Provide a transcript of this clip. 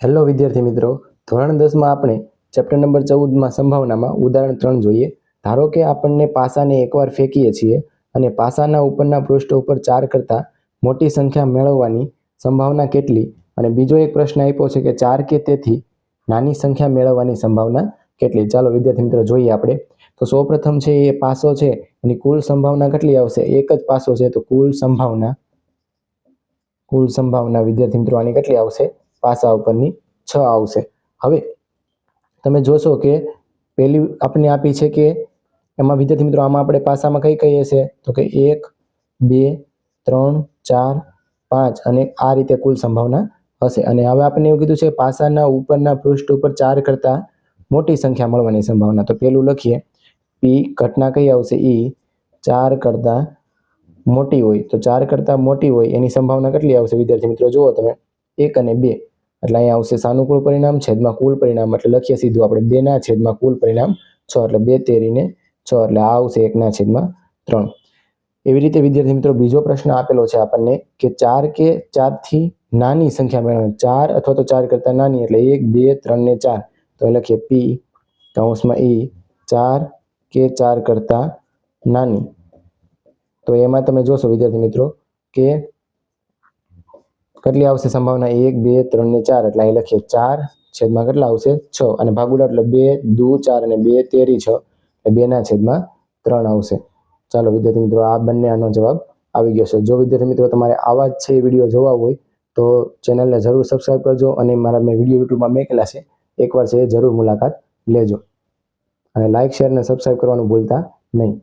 Hello વિદ્યાર્થી મિત્રો, ધોરણ 10માં આપણે ચેપ્ટર નંબર 14માં સંભાવનામાં ઉદાહરણ 3 જોઈએ. ધારો કે આપણને પાસાને એકવાર ફેંકીએ છીએ અને પાસાના ઉપરના પૃષ્ઠ ઉપર 4 કરતાં મોટી સંખ્યા મેળવવાની સંભાવના કેટલી? અને બીજો એક પ્રશ્ન આપ્યો છે કે 4 કે તેથી નાની સંખ્યા મેળવવાની સંભાવના કેટલી? ચાલો વિદ્યાર્થી મિત્રો જોઈએ આપણે. તો સૌપ્રથમ છે એ પાસો છે એની કુલ સંભાવના કેટલી આવશે? એક જ પાસો છે તો કુલ સંભાવના વિદ્યાર્થી મિત્રો આની કેટલી આવશે? પાસા ઉપરની 6 આવશે. હવે તમે જોશો કે પહેલી આપણે આપી છે કે એમાં વિદ્યાર્થી મિત્રો આમાં આપણે પાસામાં કઈ કહીએ છે તો કે 1 2 3 4 5 અને આ રીતે કુલ સંભાવના હશે. અને હવે આપણે એવું કીધું છે પાસાના ઉપરના પૃષ્ઠ ઉપર 4 કરતાં મોટી સંખ્યા મળવાની સંભાવના. તો પેલું લખીએ પી ઘટના કઈ આવશે? ઈ 4 કરતાં મોટી હોય. તો 4 કરતાં મોટી હોય એની સંભાવના કેટલી આવશે વિદ્યાર્થી મિત્રો? જુઓ તમે 1 અને 2 એટલે અહીંયા આવશે સાનુકૂળ પરિણામ છેદમાં કુલ પરિણામ, એટલે લખીએ સીધું આપણે 2 ના છેદમાં કુલ પરિણામ 6 એટલે 2 તેરીને 6 એટલે આ આવશે 1 ના છેદમાં 3. એવી રીતે વિદ્યાર્થી મિત્રો બીજો પ્રશ્ન આપેલો છે આપણને કે 4 કે 4 થી નાની સંખ્યા મેળવવાની, 4 અથવા તો 4 કરતાં નાની એટલે 1 2 3 ને 4. તો લખીએ પી કૌંસમાં ઈ 4 કે 4 કરતાં નાની. તો એમાં તમે જોશો વિદ્યાર્થી મિત્રો કે કેટલી આવશે સંભાવના? 1 2 3 ને 4 એટલે અહીં લખીએ 4 છેદમાં કેટલા આવશે? 6 અને ભાગુડા એટલે 2 દુ 4 અને 2 તેરી 6 એટલે 2 ના છેદમાં 3 આવશે. ચાલો વિદ્યાર્થી મિત્રો આ બંને આનો જવાબ આવી ગયો છે. જો વિદ્યાર્થી મિત્રો તમારે આવા જ છે વિડીયો જોવા હોય તો ચેનલને જરૂર સબસ્ક્રાઈબ કરજો અને મારા મેં વિડીયો યુટ્યુબમાં મેકેલા છે, એકવાર છે જરૂર મુલાકાત લેજો અને લાઇક શેર અને સબસ્ક્રાઈબ કરવાનું ભૂલતા નહીં.